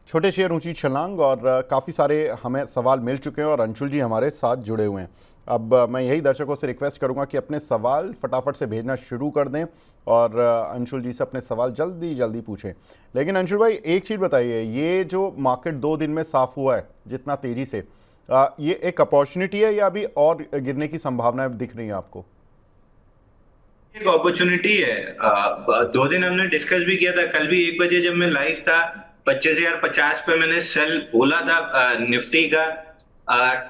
छोटे शेयर ऊंची छलांग और काफ़ी सारे हमें सवाल मिल चुके हैं और अंशुल जी हमारे साथ जुड़े हुए हैं। अब मैं यही दर्शकों से रिक्वेस्ट करूंगा कि अपने सवाल फटाफट से भेजना शुरू कर दें और अंशुल जी से अपने सवाल जल्दी जल्दी पूछें। लेकिन अंशुल भाई एक चीज़ बताइए, ये जो मार्केट 2 दिन में साफ हुआ है जितना तेज़ी से, ये एक अपॉर्चुनिटी है या अभी और गिरने की संभावनाएं दिख रही हैं आपको? एक अपॉर्चुनिटी है। 2 दिन हमने डिस्कस भी किया था। कल भी 1 बजे जब मैं लाइव था, 25,050 पे मैंने सेल बोला था निफ्टी का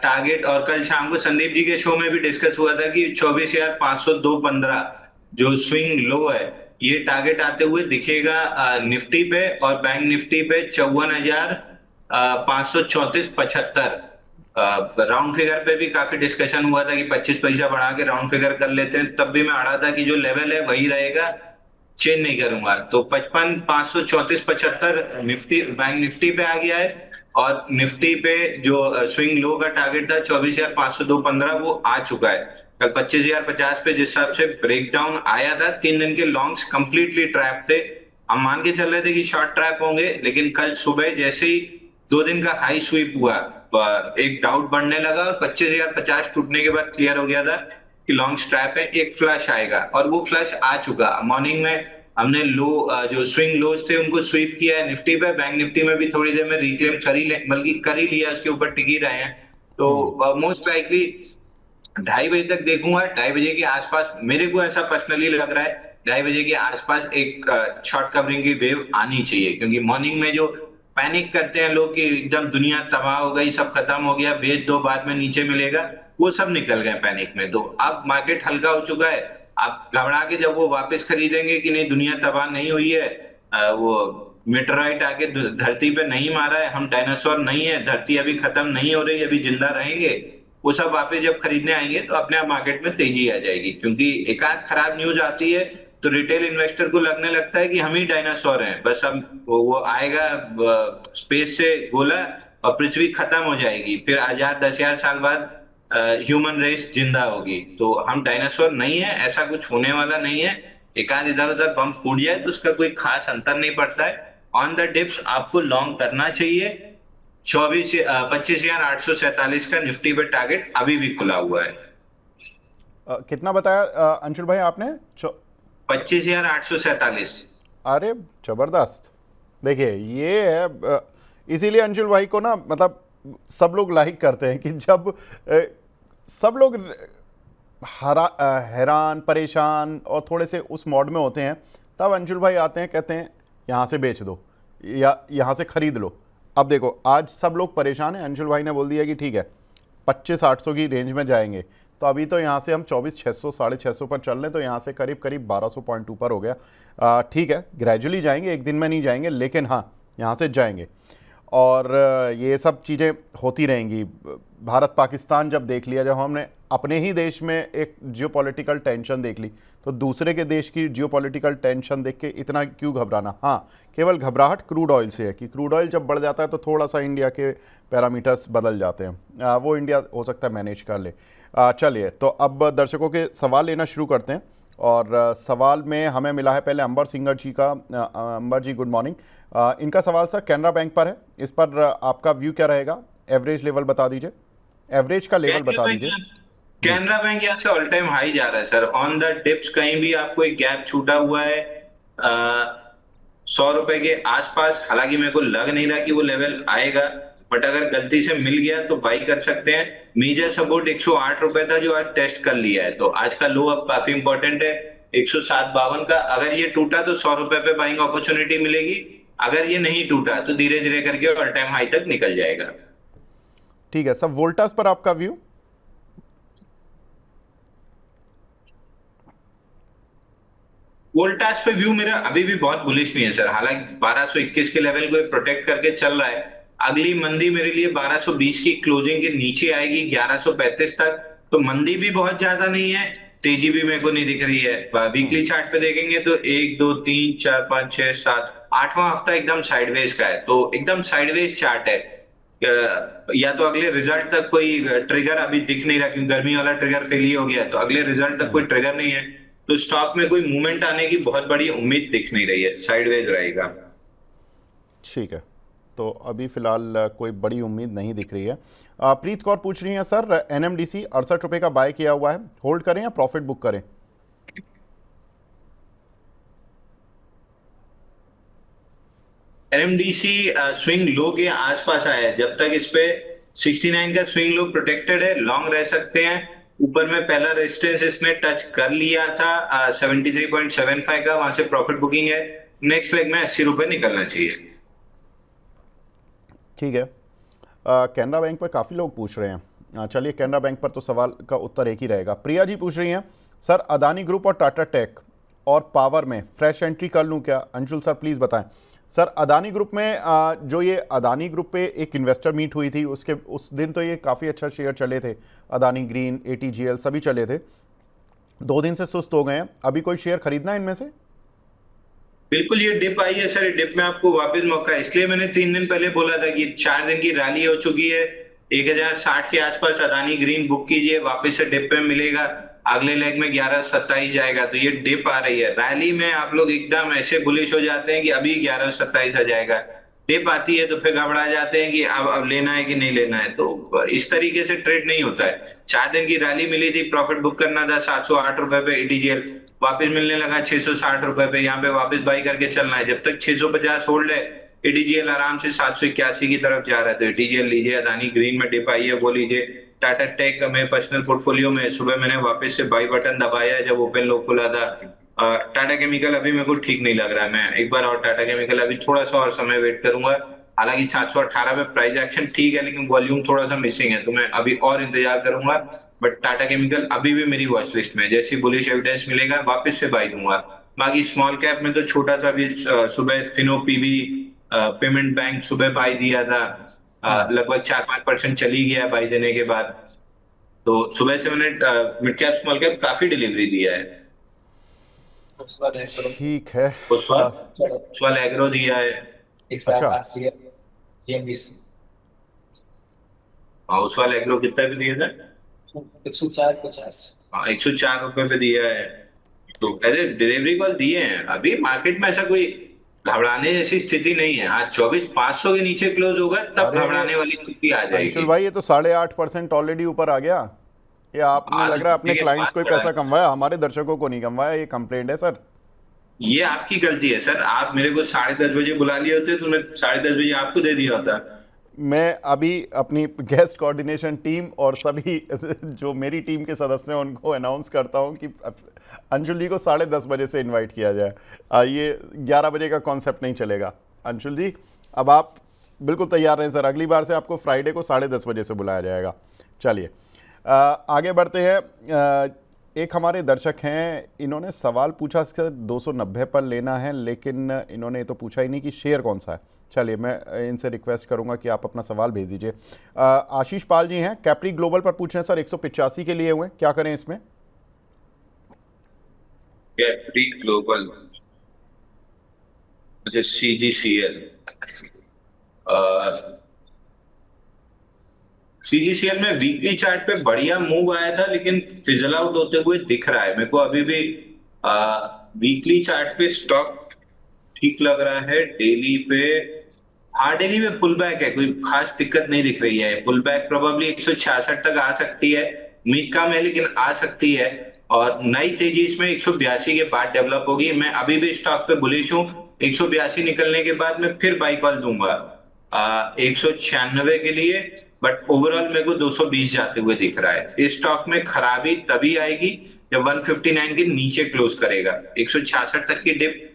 टारगेट। और कल शाम को संदीप जी के शो में भी डिस्कस हुआ था कि 24,502.15 जो स्विंग लो है, ये टारगेट आते हुए दिखेगा निफ्टी पे। और बैंक निफ्टी पे 54,534.75। राउंड फिगर पे भी काफी डिस्कशन हुआ था कि 25 पैसा बढ़ा के राउंड फिगर कर लेते हैं। तब भी मैं अड़ा था कि जो लेवल है वही रहेगा, चेंज नहीं करूंगा। तो 55,534.75 निफ्टी बैंक निफ्टी पे आ गया है। और निफ्टी पे जो स्विंग लो का टारगेट था 24,502.15 वो आ चुका है। कल 25,050 पे जिस हिसाब से ब्रेकडाउन आया था, 3 दिन के लॉन्ग्स कंप्लीटली ट्रैप थे। हम मान के चल रहे थे कि शॉर्ट ट्रैप होंगे, लेकिन कल सुबह जैसे ही 2 दिन का हाई स्वीप हुआ, एक डाउट बढ़ने लगा और 25,050 टूटने के बाद क्लियर हो गया था कि लॉन्ग स्ट्रैप है, एक फ्लश आएगा। और वो फ्लश आ चुका। मॉर्निंग में हमने लो जो स्विंग लोज थे उनको स्वीप किया है निफ्टी पे। बैंक निफ्टी में भी थोड़ी देर में रिक्लेम कर ही ले, बल्कि कर ही लिया, उसके ऊपर टिक ही रहे हैं। तो मोस्ट लाइकली 2:30 बजे तक देखूंगा। 2:30 बजे के आसपास मेरे को ऐसा पर्सनली लग रहा है, 2:30 बजे के आसपास एक शॉर्ट कवरिंग की वेव आनी चाहिए। क्योंकि मॉर्निंग में जो पैनिक करते हैं लोग कि एकदम दुनिया तबाह हो गई, सब खत्म हो गया, बेच दो बाद में नीचे मिलेगा, वो सब निकल गए पैनिक में। तो अब मार्केट हल्का हो चुका है। अब घबरा के जब वो वापस खरीदेंगे कि नहीं दुनिया तबाह नहीं हुई है, वो मेटेराइट आके धरती पे नहीं मारा है, हम डायनासोर नहीं है, धरती अभी खत्म नहीं हो रही, अभी जिंदा रहेंगे, वो सब वापस जब खरीदने आएंगे तो अपने आप मार्केट में तेजी आ जाएगी। क्योंकि एक आध खराब न्यूज आती है तो रिटेल इन्वेस्टर को लगने लगता है कि हम ही डायनासोर हैं, बस हम वो आएगा स्पेस से गोला और पृथ्वी खत्म हो जाएगी, फिर 1000 10,000 साल बाद ह्यूमन रेस जिंदा होगी। तो हम डायनासोर नहीं है, ऐसा कुछ होने वाला नहीं है। एक आध इधर उधर बम फूट जाए तो उसका कोई खास अंतर नहीं पड़ता है। ऑन द डिप्स आपको लॉन्ग करना चाहिए। 25,847 का निफ्टी पे टारगेट अभी भी खुला हुआ है। कितना बताया अंशुल भाई आपने? 25,847। अरे ज़बरदस्त। देखिए ये है, इसीलिए अंशुल भाई को ना, मतलब सब लोग लाइक करते हैं कि जब सब लोग हैरान परेशान और थोड़े से उस मोड में होते हैं, तब अंशुल भाई आते हैं, कहते हैं यहाँ से बेच दो या यहाँ से ख़रीद लो। अब देखो आज सब लोग परेशान हैं, अंशुल भाई ने बोल दिया कि ठीक है 25,800 की रेंज में जाएंगे। तो अभी तो यहाँ से हम 24,600 650 पर चल रहे हैं, तो यहाँ से करीब करीब 1200 पॉइंट ऊपर हो गया। ठीक है, ग्रेजुअली जाएंगे, एक दिन में नहीं जाएंगे, लेकिन हाँ यहाँ से जाएंगे। और ये सब चीज़ें होती रहेंगी। भारत पाकिस्तान जब देख लिया, जब हमने अपने ही देश में एक जियोपॉलिटिकल टेंशन देख ली, तो दूसरे के देश की जियोपॉलिटिकल टेंशन देख के इतना क्यों घबराना। हाँ, केवल घबराहट क्रूड ऑयल से है कि क्रूड ऑयल जब बढ़ जाता है तो थोड़ा सा इंडिया के पैरामीटर्स बदल जाते हैं। वो इंडिया हो सकता है मैनेज कर ले। चलिए, तो अब दर्शकों के सवाल लेना शुरू करते हैं। और सवाल में हमें मिला है पहले अंबर सिंगर जी का। अंबर जी गुड मॉर्निंग। इनका सवाल सर कैनरा बैंक पर है, इस पर आपका व्यू क्या रहेगा? एवरेज लेवल बता दीजिए, एवरेज का लेवल कैनरा बता बैंक दीजिए जी। कैनरा बैंक यहाँ से ऑल टाइम हाई जा रहा है सर। ऑन द डिप्स कहीं भी आपको एक गैप छूटा हुआ है 100 रुपए के आसपास। हालांकि मेरे को लग नहीं रहा कि वो लेवल आएगा, बट अगर गलती से मिल गया तो बाई कर सकते हैं। मेजर सपोर्ट 108 रुपए था जो आज टेस्ट कर लिया है, तो आज का लो अब काफी इंपॉर्टेंट है 107.52 का। अगर ये टूटा तो 100 रुपए पे बाइंग अपॉर्चुनिटी मिलेगी। अगर ये नहीं टूटा तो धीरे धीरे करके ऑल टाइम हाई तक निकल जाएगा। ठीक है सर, वोल्टास पर आपका व्यू? वोल्टास पे व्यू मेरा अभी भी बहुत बुलिश नहीं है सर। हालांकि 1221 के लेवल को प्रोटेक्ट करके चल रहा है। अगली मंदी मेरे लिए 1220 की क्लोजिंग के नीचे आएगी 1135 तक। तो मंदी भी बहुत ज्यादा नहीं है, तेजी भी मेरे को नहीं दिख रही है। वीकली चार्ट पे देखेंगे तो 1 2 3 4 5 6 7 8वां हफ्ता एकदम साइडवेज का है। तो एकदम साइडवेज चार्ट है। या तो अगले रिजल्ट तक कोई ट्रिगर अभी दिख नहीं रहा, क्योंकि गर्मी वाला ट्रिगर फेल ही हो गया है, तो अगले रिजल्ट तक कोई ट्रिगर नहीं है। तो स्टॉक में कोई मूवमेंट आने की बहुत बड़ी उम्मीद दिख नहीं रही है, साइडवेज रहेगा। ठीक है, तो अभी फिलहाल कोई बड़ी उम्मीद नहीं दिख रही है। प्रीत कौर पूछ रही हैं सर, एनएमडीसी 68 रुपये का बाय किया हुआ है, होल्ड करें या प्रॉफिट बुक करें? एनएमडीसी स्विंग लो के आसपास आया है, जब तक इस पे 69 का स्विंग लो प्रोटेक्टेड है, लॉन्ग रह सकते हैं। ऊपर में पहला रेजिस्टेंस इसने टच कर लिया था 73.75 का, वहां से प्रॉफिट बुकिंग है। नेक्स्ट लेग में 80 रुपए निकलना चाहिए। ठीक है। कैनरा बैंक पर काफ़ी लोग पूछ रहे हैं, चलिए कैनरा बैंक पर तो सवाल का उत्तर एक ही रहेगा। प्रिया जी पूछ रही हैं सर, अदानी ग्रुप और टाटा टेक और पावर में फ्रेश एंट्री कर लूं क्या? अंशुल सर प्लीज़ बताएं। सर अदानी ग्रुप में जो ये अदानी ग्रुप पे एक इन्वेस्टर मीट हुई थी, उसके उस दिन तो ये काफ़ी अच्छा शेयर चले थे, अदानी ग्रीन, ATGL सभी चले थे। 2 दिन से सुस्त हो गए हैं, अभी कोई शेयर खरीदना है इनमें से? बिल्कुल, ये डिप आई है सर, डिप में आपको वापस मौका है। इसलिए मैंने 3 दिन पहले बोला था कि 4 दिन की रैली हो चुकी है, 1060 के आसपास अदानी ग्रीन बुक कीजिए, वापस से डिप पे मिलेगा। अगले लेग में 1127 जाएगा, तो ये डिप आ रही है। रैली में आप लोग एकदम ऐसे बुलिश हो जाते हैं कि अभी 1127 आ जाएगा, डिप आती है तो फिर घबरा जाते हैं कि अब लेना है कि नहीं लेना है। तो इस तरीके से ट्रेड नहीं होता है। 4 दिन की रैली मिली थी, प्रॉफिट बुक करना था 708 रुपए पे ATGL, वापस मिलने लगा 660 रुपए पे, यहाँ पे वापस बाई करके चलना है। जब तक 650 होल्ड है, ATGL आराम से 781 की तरफ जा रहा है, तो ATGL लीजिए। अदानी ग्रीन में डिप आई है वो लीजिए। टाटा टेक में पर्सनल पोर्टफोलियो में सुबह मैंने वापस से बाई बटन दबाया जब ओपन लो खुला था। टाटा केमिकल अभी मेरे को ठीक नहीं लग रहा है, मैं एक बार और टाटा केमिकल अभी थोड़ा सा और समय वेट करूंगा। हालांकि 718 में प्राइस एक्शन ठीक है, लेकिन वॉल्यूम थोड़ा सा मिसिंग है, तो मैं अभी और इंतजार करूंगा। बट टाटा केमिकल अभी भी मेरी वॉच लिस्ट में, जैसी बुलिश एविडेंस मिलेगा वापस से बाई दूंगा। बाकी स्मॉल कैप में तो छोटा सा भी सुबह फिनो पीबी पेमेंट बैंक सुबह बाई दिया था, लगभग 4-5% चली गया बाई देने के बाद। तो सुबह से मैंने मिड कैप स्मॉल कैप काफी डिलीवरी दिया है। ठीक है। उस्वाल एग्रो दिया है। अच्छा, हाँ, उस्वाल एग्रो कितना पे दिया था? 104.50। हाँ, 104 रुपए पे दिया है। तो ऐसे डिलीवरी कॉल दिए हैं। अभी मार्केट में ऐसा कोई घबराने जैसी स्थिति नहीं है। हाँ, 24,500 के नीचे क्लोज होगा तब अरे, घबराने वाली स्थिति आ अंशुल जाएगी। भाई ये तो 8.5% ऑलरेडी ऊपर आ गया। ये आपने लग रहा है अपने देखिए, क्लाइंट्स को ही बात पैसा कमवाया, हमारे दर्शकों को नहीं कमवाया, ये कंप्लेंट है सर। ये आपकी गलती है सर। आप मेरे को 10:30 बजे बुला लिए होते तो मैं 10:30 बजे आपको दे दिया होता। मैं अभी अपनी गेस्ट कोऑर्डिनेशन टीम और सभी जो मेरी टीम के सदस्य हैं उनको अनाउंस करता हूं कि अंशुल जी को 10:30 बजे से इनवाइट किया जाए। ये 11 बजे का कॉन्सेप्ट नहीं चलेगा। अंशुल जी अब आप बिल्कुल तैयार रहें सर, अगली बार से आपको फ्राइडे को 10:30 बजे से बुलाया जाएगा। चलिए आगे बढ़ते हैं। एक हमारे दर्शक हैं, इन्होंने सवाल पूछा सर 290 पर लेना है, लेकिन इन्होंने ये तो पूछा ही नहीं कि शेयर कौन सा है। चलिए मैं इनसे रिक्वेस्ट करूंगा कि आप अपना सवाल भेज दीजिए। आशीष पाल जी हैं, कैप्री ग्लोबल पर पूछ रहे हैं सर, 185 के लिए हुए, क्या करें इसमें? कैप्री ग्लोबल, मुझे CGCL में वीकली चार्ट पे बढ़िया मूव आया था, लेकिन फिजल आउट होते हुए दिख रहा है मेरे को अभी भी। वीकली चार्ट पे स्टॉक ठीक लग रहा है। डेली पे, हाँ डेली में पुल बैक है, कोई खास दिक्कत नहीं दिख रही है। पुल बैक प्रोबेबली 166 तक आ सकती है, उम्मीद कम है लेकिन आ सकती है। और नई तेजी इसमें 182 के बाद डेवलप होगी। मैं अभी भी स्टॉक पे बुलिश हूँ। 182 निकलने के बाद मैं फिर बाई कॉल दूंगा 196 के लिए। बट ओवरऑल मेरे को 220 जाते हुए दिख रहा है। इस स्टॉक में खराबी तभी आएगी जब 159 के नीचे क्लोज करेगा। 166 तक की डिप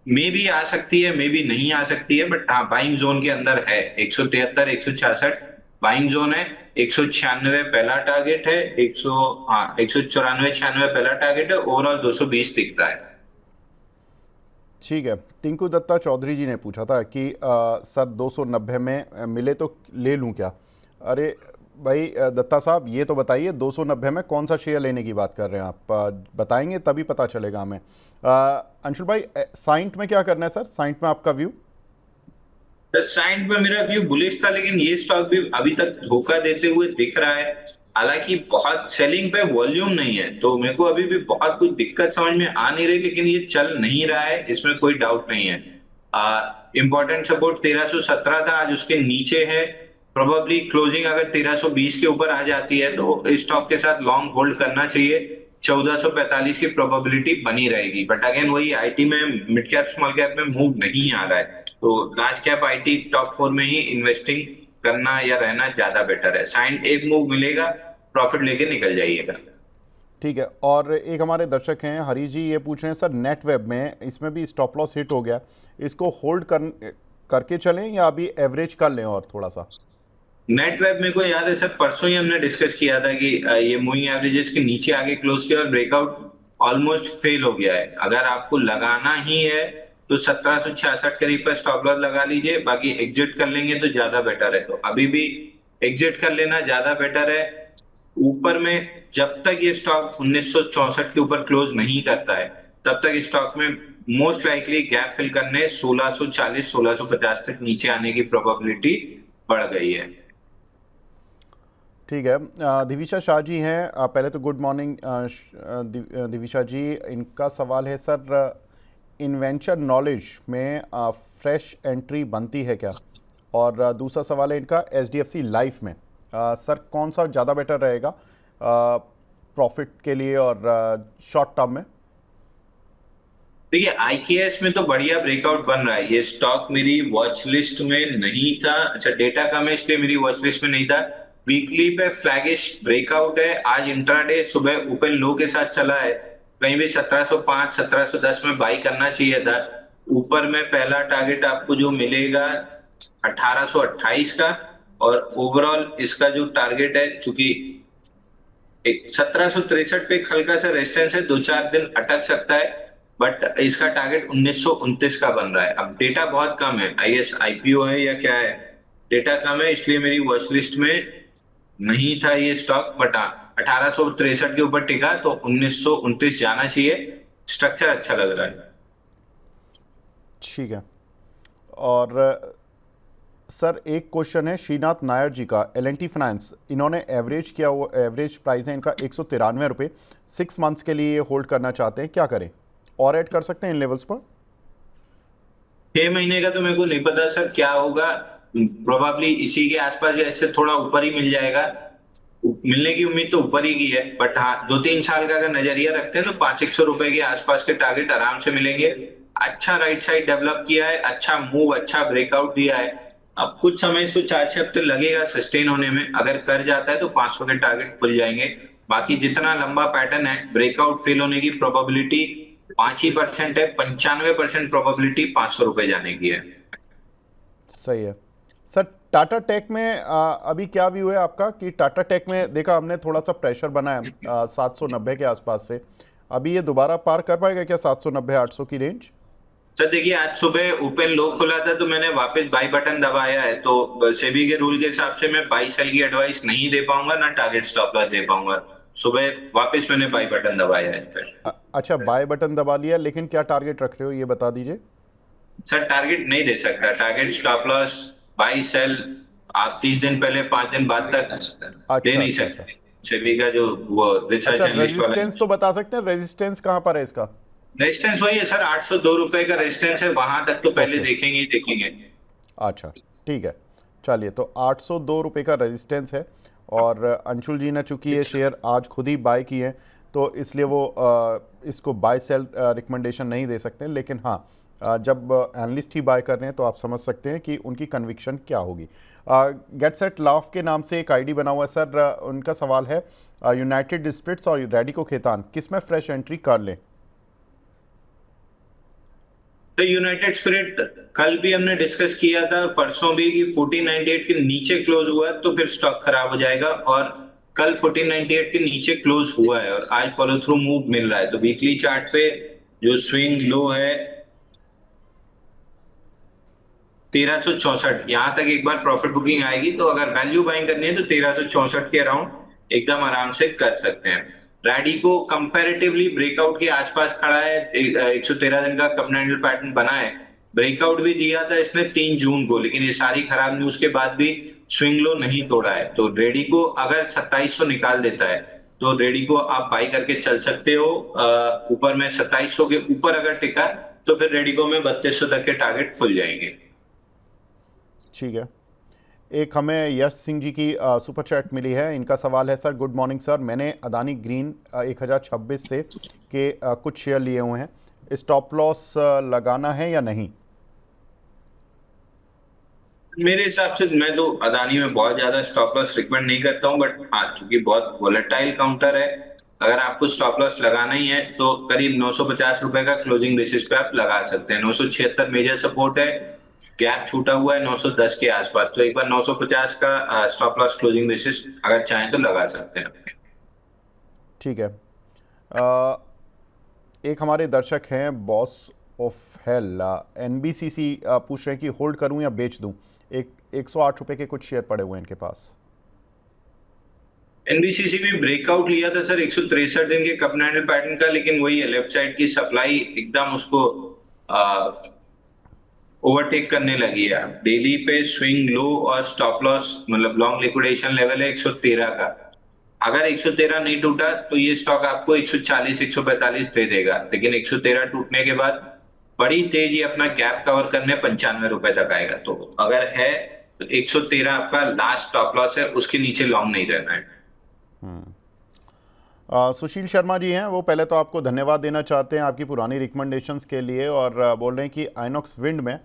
मे भी आ सकती है, मे भी नहीं आ सकती है, बट हाँ बाइंग जोन के अंदर है। 173 166 बाइंग जोन है। 196 पहला टारगेट है। 194 96 पहला टारगेट है। ओवरऑल 220 दिख रहा है। ठीक है। टिंकू दत्ता चौधरी जी ने पूछा था कि सर 290 में मिले तो ले लूं क्या? अरे भाई दत्ता साहब ये तो बताइए 290 में कौन सा शेयर लेने की बात कर रहे हैं आप? बताएंगे तभी पता चलेगा हमें। अंशुल भाई साइंट में क्या करना है सर? साइंट में आपका व्यू? साइंट में मेरा व्यू बुलिश था, लेकिन ये स्टॉक भी अभी तक धोखा देते हुए दिख रहा है। हालांकि बहुत सेलिंग पे वॉल्यूम नहीं है, तो मेरे को अभी भी बहुत कुछ दिक्कत समझ में आ नहीं रही, लेकिन ये चल नहीं रहा है, इसमें कोई डाउट नहीं है। इंपॉर्टेंट सपोर्ट 1317 था, आज उसके नीचे है। प्रोबेबली क्लोजिंग अगर 1320 के ऊपर आ जाती है तो स्टॉक के साथ लॉन्ग होल्ड करना चाहिए। 1445 की प्रोबेबिलिटी बनी रहेगी, बट अगेन वही आईटी में मिड कैप स्मॉल कैप में मूव नहीं आ रहा है, तो लार्ज कैप आईटी टॉप 4 में ही इन्वेस्टिंग करना या रहना ज्यादा बेटर है। साइन एक मूव मिलेगा, प्रॉफिट लेके निकल जाइएगा। ठीक है। और एक हमारे दर्शक हैं हरी जी, ये पूछ रहे हैं सर नेट वेब में इसमें भी स्टॉप लॉस हिट हो गया, इसको होल्ड करके चलें या अभी एवरेज कर लें और थोड़ा सा? नेट वेब मेरे को याद है सर, परसों ही हमने डिस्कस किया था कि ये मूविंग एवरेजेस के नीचे आगे क्लोज किया और ब्रेकआउट ऑलमोस्ट फेल हो गया है। अगर आपको लगाना ही है तो 1766 करीब का स्टॉप लॉस लगा लीजिए, बाकी एग्जिट कर लेंगे तो ज्यादा बेटर है। तो अभी भी एग्जिट कर लेना ज्यादा बेटर है। ऊपर में जब तक ये स्टॉक 1964 के ऊपर क्लोज नहीं करता है तब तक स्टॉक में मोस्ट लाइकली गैप फिल करने 1640 1650 तक नीचे आने की प्रोबेबिलिटी बढ़ गई है। ठीक है। दिविशा शाह जी हैं, पहले तो गुड मॉर्निंग दिविशा जी। इनका सवाल है सर, इन्वेंचर नॉलेज में फ्रेश एंट्री बनती है क्या? और दूसरा सवाल है इनका एचडीएफसी लाइफ में, सर कौन सा ज़्यादा बेटर रहेगा प्रॉफिट के लिए और शॉर्ट टर्म में? देखिए आईकेएस में तो बढ़िया ब्रेकआउट बन रहा है। ये स्टॉक मेरी वॉच लिस्ट में नहीं था, अच्छा डेटा कम है इसलिए मेरी वॉच लिस्ट में नहीं था। वीकली पे फ्लैगिश ब्रेकआउट है। आज इंट्राडे सुबह ओपन लो के साथ चला है, कहीं भी 1705 1710 में बाई करना चाहिए था। ऊपर में पहला टारगेट आपको जो मिलेगा 1828 का, और ओवरऑल इसका जो टारगेट है चूंकि 1763 पे एक हल्का सा रेजिस्टेंस है, 2-4 दिन अटक सकता है, बट इसका टारगेट 1929 का बन रहा है। अब डेटा बहुत कम है, आई एस आईपीओ है या क्या है, डेटा कम है इसलिए मेरी वॉच लिस्ट में नहीं था ये स्टॉक। बट 1863 के ऊपर टिका तो 1929 जाना चाहिए, स्ट्रक्चर अच्छा लग रहा है। ठीक है। और सर एक क्वेश्चन है श्रीनाथ नायर जी का, एल&टी फाइनेंस, इन्होंने एवरेज किया, वो एवरेज प्राइस है इनका 193 रुपये, 6 मंथ्स के लिए होल्ड करना चाहते हैं, क्या करें? और ऐड कर सकते हैं इन लेवल्स पर? 6 महीने का तो मेरे को नहीं पता सर क्या होगा, प्रोबेबली इसी के आसपास या इससे थोड़ा ऊपर ही मिल जाएगा। मिलने की उम्मीद तो ऊपर ही की है, बट हाँ 2-3 साल का अगर नजरिया रखते हैं तो 500 रुपए के आसपास के टारगेट आराम से मिलेंगे। अच्छा राइट साइड डेवलप किया है, अच्छा मूव, अच्छा ब्रेकआउट दिया है। अब कुछ समय इसको 4-6 हफ्ते लगेगा सस्टेन होने में, अगर कर जाता है तो 500 के टारगेट खुल जाएंगे। बाकी जितना लंबा पैटर्न है, ब्रेकआउट फेल होने की प्रोबेबिलिटी 5% है, 95% प्रोबेबिलिटी 500 रुपए जाने की है। सही है। सर टाटा टेक में अभी क्या व्यू है आपका कि टाटा टेक में देखा हमने थोड़ा सा प्रेशर बनाया 790 के आसपास से, अभी ये दोबारा पार कर पाएगा क्या 790 800 की रेंज? सर देखिए आज सुबह ओपन लो खुला था तो मैंने वापस बाई बटन दबाया है, तो सेबी के रूल के हिसाब से मैं बाई सेल की एडवाइस नहीं दे पाऊंगा, ना टारगेट स्टॉप लॉस दे पाऊंगा। सुबह वापस मैंने बाई बटन दबाया है। अच्छा बाय बटन दबा लिया, लेकिन क्या टारगेट रख रहे हो ये बता दीजिए। सर टारगेट नहीं दे सकता, target stop loss buy sell आप 30 दिन पहले 5 दिन बाद तक दे नहीं अच्छा। सकते। सेबी का जो वो रिसर्च अच्छा एनालिस्ट वाला रेजिस्टेंस तो बता सकते हैं, रेजिस्टेंस कहाँ पर है इसका? रेजिस्टेंस वही है सर, 802 रुपए का रेजिस्टेंस है, वहां तक तो पहले देखेंगे ही देखेंगे। अच्छा ठीक है, चलिए तो 802 रुपये का रेजिस्टेंस है। और अंशुल जी ने चूंकि ये शेयर आज खुद ही बाय किए हैं तो इसलिए वो इसको बाय सेल रिकमेंडेशन नहीं दे सकते, लेकिन हाँ जब एनालिस्ट ही बाय कर रहे हैं तो आप समझ सकते हैं कि उनकी कन्विक्शन क्या होगी। गेट सेट लाफ के नाम से एक आईडी बना हुआ है सर, उनका सवाल है यूनाइटेड स्पिरिट्स और रेडिको खेतान किस में फ्रेश एंट्री कर लें? तो यूनाइटेड स्पिरिट कल भी हमने डिस्कस किया था, परसों भी, कि 1498 के नीचे क्लोज हुआ तो फिर स्टॉक खराब हो जाएगा, और कल 1498 के नीचे क्लोज हुआ है और आज फॉलो थ्रू मूव मिल रहा है। तो वीकली चार्ट पे जो स्विंग लो है 1364, यहां तक एक बार प्रॉफिट बुकिंग आएगी तो अगर वैल्यू बाइंग करनी है तो 1364 के अराउंड एकदम आराम से कर सकते हैं। रैडिको कंपैरेटिवली ब्रेकआउट के आसपास खड़ा है, 113 दिन का कम्युनिटी पैटर्न बना है, ब्रेकआउट भी दिया था इसने 3 जून को, लेकिन ये सारी खराब न्यूज के बाद भी स्विंग लो नहीं तोड़ा है। तो रेडिको अगर 2700 निकाल देता है तो रेडिको आप बाई करके चल सकते हो। ऊपर में 2700 के ऊपर अगर टिका तो फिर रेडिको में 3200 तक के टारगेट खुल जाएंगे। ठीक है। एक हमें यश सिंह जी की सुपर चैट मिली है। इनका सवाल है, सर गुड मॉर्निंग सर, मैंने अदानी ग्रीन 1026 से के कुछ शेयर लिए हुए हैं, स्टॉप लॉस लगाना है या नहीं? मेरे हिसाब से मैं तो अदानी में बहुत ज्यादा स्टॉप लॉस रिकमेंड नहीं करता हूँ, बट हाँ चूंकि बहुत वोलेटाइल काउंटर है, अगर आपको स्टॉप लॉस लगाना ही है तो करीब 950 रुपए का क्लोजिंग बेसिस पे आप लगा सकते हैं। 976 मेजर सपोर्ट है, गैप छूटा हुआ है 910 के आसपास, तो एक बार 950 का स्टॉप लॉस क्लोजिंग बेसिस अगर चाहें तो लगा सकते हैं। ठीक है। एक हमारे दर्शक हैं बॉस ऑफ हेल, NBCC, पूछ रहे हैं कि होल्ड करूं या बेच दूं। 108 रुपए के कुछ शेयर पड़े हुए हैं इनके पास। एनबीसीसी भी ब्रेकआउट लिया था सर 163 दिन के कप एंड पैटर्न का, लेकिन वही है, लेफ्ट साइड की सप्लाई एकदम उसको ओवरटेक करने लगी है। डेली पे स्विंग लो और स्टॉप लॉस मतलब लॉन्ग लिक्विडेशन लेवल है 113 का। अगर 113 नहीं टूटा तो ये स्टॉक आपको 140 145 दे देगा, लेकिन 113 टूटने के बाद बड़ी तेज ये अपना गैप कवर करने 95 रुपए तक आएगा। तो अगर है तो 113 आपका लास्ट स्टॉप लॉस है, उसके नीचे लॉन्ग नहीं रहना है। सुशील शर्मा जी हैं, वो पहले तो आपको धन्यवाद देना चाहते हैं आपकी पुरानी रिकमेंडेशंस के लिए, और बोल रहे हैं कि आइनॉक्स विंड में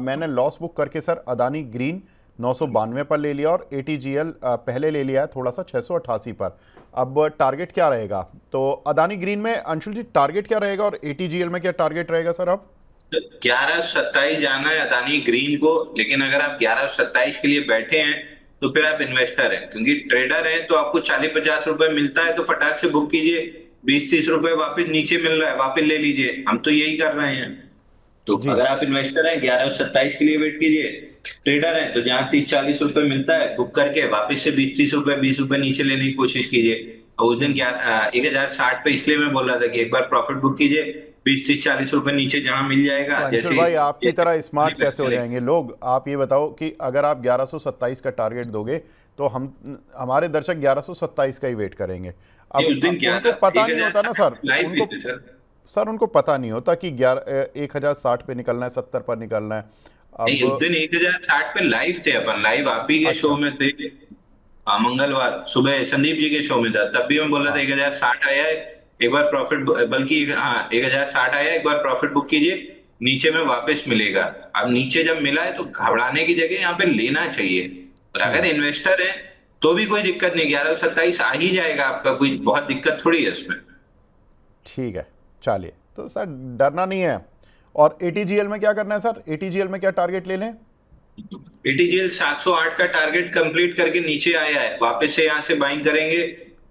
मैंने लॉस बुक करके सर अदानी ग्रीन 992 पर ले लिया और ATGL पहले ले लिया है थोड़ा सा 688 पर। अब टारगेट क्या रहेगा? तो अदानी ग्रीन में अंशुल जी टारगेट क्या रहेगा और ATGL में क्या टारगेट रहेगा सर? अब 1127 जाना है अदानी ग्रीन को, लेकिन अगर आप 1127 के लिए बैठे हैं तो फिर आप इन्वेस्टर हैं, क्योंकि ट्रेडर हैं तो आपको 40-50 रुपए मिलता है तो फटाक से बुक कीजिए, 20-30 रुपए वापस नीचे मिल रहा है वापस ले लीजिए। हम तो यही कर रहे हैं। तो जी अगर आप इन्वेस्टर हैं 1127 के लिए वेट कीजिए, ट्रेडर हैं तो जहां 30-40 रुपए मिलता है बुक करके वापस से 20-30 रुपए 20 रुपए नीचे लेने की कोशिश कीजिए। और उस दिन 1060 पे इसलिए मैं बोल रहा था कि एक बार प्रॉफिट बुक कीजिए, 20-30-40 रुपए नीचे जहां मिल जाएगा। तो अंशुल जैसे भाई आपकी तरह स्मार्ट कैसे हो जाएंगे लोग? आप ये बताओ कि अगर आप 1127 का टारगेट दोगे तो हमारे दर्शक 1127 का ही वेट करेंगे। अब उस दिन क्या उनको था, पता नहीं होता ना सर, लाइव भी उनको थे सर। सर उनको पता नहीं होता कि 1060 पे निकलना है, 70 पर निकलना है। नहीं, उस अब दिन 1060 पे लाइव थे अपन, लाइव आप ही के शो अच्छा, में थे। मंगलवार सुबह संदीप जी के शो में था, तब भी मैं बोला था हाँ 1060 आया है, एक बार प्रॉफिट, बल्कि हाँ 1060 आया है, एक बार प्रॉफिट बुक कीजिए, नीचे में वापस मिलेगा। अब नीचे जब मिला है तो घबराने की जगह यहाँ पे लेना चाहिए। और अगर इन्वेस्टर है तो भी कोई दिक्कत नहीं, 1127 आ ही जाएगा आपका, कोई बहुत दिक्कत थोड़ी है इसमें। ठीक है। चलिए, तो सर डरना नहीं है। और ATGL में क्या करना है सर? ATGL में क्या टारगेट ले लें? एटीजीएल 708 का टारगेट कंप्लीट करके नीचे आया है, वापस से यहाँ से बाइंग करेंगे।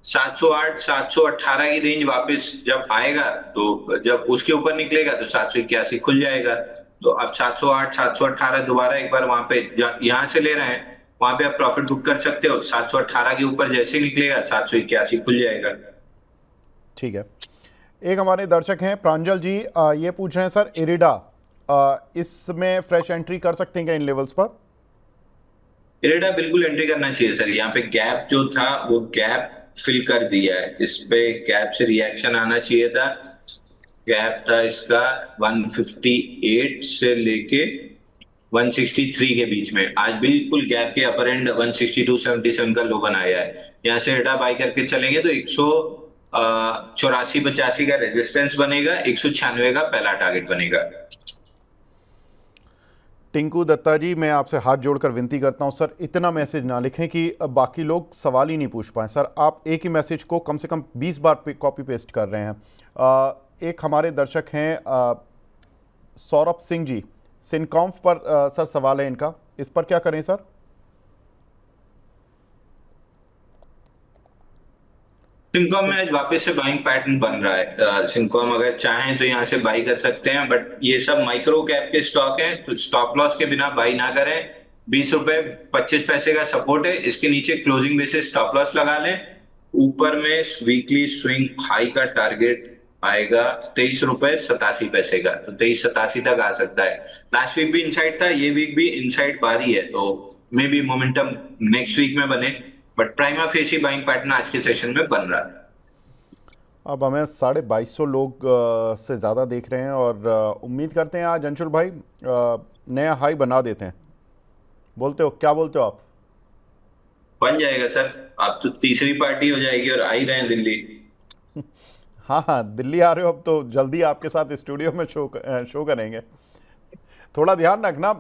708 718 की रेंज वापस जब आएगा तो जब उसके ऊपर निकलेगा तो 781 खुल जाएगा। तो अब 708 718 दोबारा एक बार वहां पे यहाँ से ले रहे हैं, वहां पे आप प्रॉफिट बुक कर सकते हो। 718 के ऊपर जैसे ही निकलेगा 781 खुल जाएगा। ठीक है। एक हमारे दर्शक हैं प्रांजल जी, ये पूछ रहे हैं सर इरिडा, इसमें फ्रेश एंट्री कर सकते हैं क्या इन लेवल्स पर? इरेडा बिल्कुल एंट्री करना चाहिए सर, यहाँ पे गैप जो था वो गैप फिल कर दिया है, इस पे गैप से रिएक्शन आना चाहिए था। गैप था इसका 158 से लेके 163 के बीच में, आज बिल्कुल गैप के अपर एंड 162.77 का लो बनाया है। यहाँ से इरेडा बाई करके चलेंगे तो 184-85 का रेजिस्टेंस बनेगा, 196 का पहला टारगेट बनेगा। टिंकू दत्ता जी, मैं आपसे हाथ जोड़कर विनती करता हूं सर, इतना मैसेज ना लिखें कि बाकी लोग सवाल ही नहीं पूछ पाएं। सर आप एक ही मैसेज को कम से कम 20 बार कॉपी पेस्ट कर रहे हैं। एक हमारे दर्शक हैं सौरभ सिंह जी, सिनकॉम्फ पर सर सवाल है इनका, इस पर क्या करें सर? सिनकॉम में आज वापस से बाइंग पैटर्न बन रहा है। सिनकॉम अगर चाहें तो यहाँ से बाई कर सकते हैं, बट ये सब माइक्रो कैप के स्टॉक हैं तो स्टॉप लॉस के बिना बाई ना करें। 20 रुपए 25 पैसे का सपोर्ट है, इसके नीचे क्लोजिंग बेसिस स्टॉप लॉस लगा लें। ऊपर में वीकली स्विंग हाई का टारगेट आएगा 23 रुपए 87 पैसे का, तो 2387 तक आ सकता है। लास्ट वीक भी इनसाइड था, ये वीक भी इनसाइड बारी है, तो may be momentum next week में बने, but prima facie buying pattern आज के सेशन में बन रहा है। अब हमें 2250 लोग से ज़्यादा देख रहे हैं और उम्मीद करते हैं आज अंशुल भाई नया हाई बना देते हैं। बोलते हो, क्या बोलते हो आप? बन जाएगा सर, आप तो तीसरी पार्टी हो जाएगी और आ ही रहे हैं दिल्ली। हाँ हाँ, दिल्ली आ रहे हो अब तो जल्दी आपके साथ स्टूडियो में शो करेंगे। थोड़ा ध्यान रखना,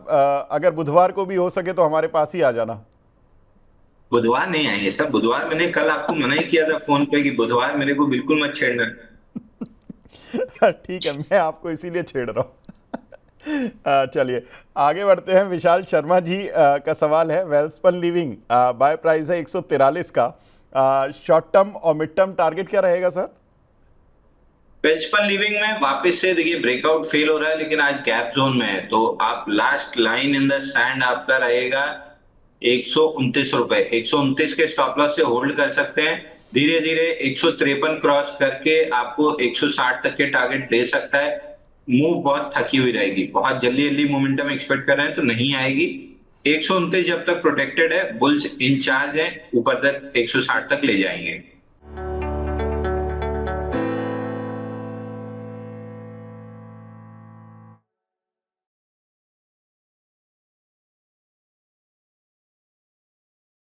अगर बुधवार को भी हो सके तो हमारे पास ही आ जाना। बुधवार नहीं आएंगे सर, बुधवार मैंने कल आपको मना ही किया था फोन पे कि बुधवार मेरे को बिल्कुल मत छेड़ना। ठीक है, मैं आपको इसीलिए छेड़ रहा हूँ। चलिए आगे बढ़ते हैं। विशाल शर्मा जी का सवाल है, वेल्सपन लिविंग बाय प्राइस है 143 का, शॉर्ट टर्म और मिड टर्म टारगेट क्या रहेगा सर? वेल्सपन लिविंग में वापस से देखिए ब्रेकआउट फेल हो रहा है, लेकिन आज गैप जोन में है, तो आप last line in the sand आपका रहेगा 129 रुपए। 129 के स्टॉप लॉस से होल्ड कर सकते हैं। धीरे धीरे 153 क्रॉस करके आपको 160 तक के टारगेट दे सकता है। मूव बहुत थकी हुई रहेगी, बहुत जल्दी जल्दी मोमेंटम एक्सपेक्ट कर रहे हैं तो नहीं आएगी। 129 जब तक प्रोटेक्टेड है, बुल्स इंचार्ज है, ऊपर तक 160 तक ले जाएंगे।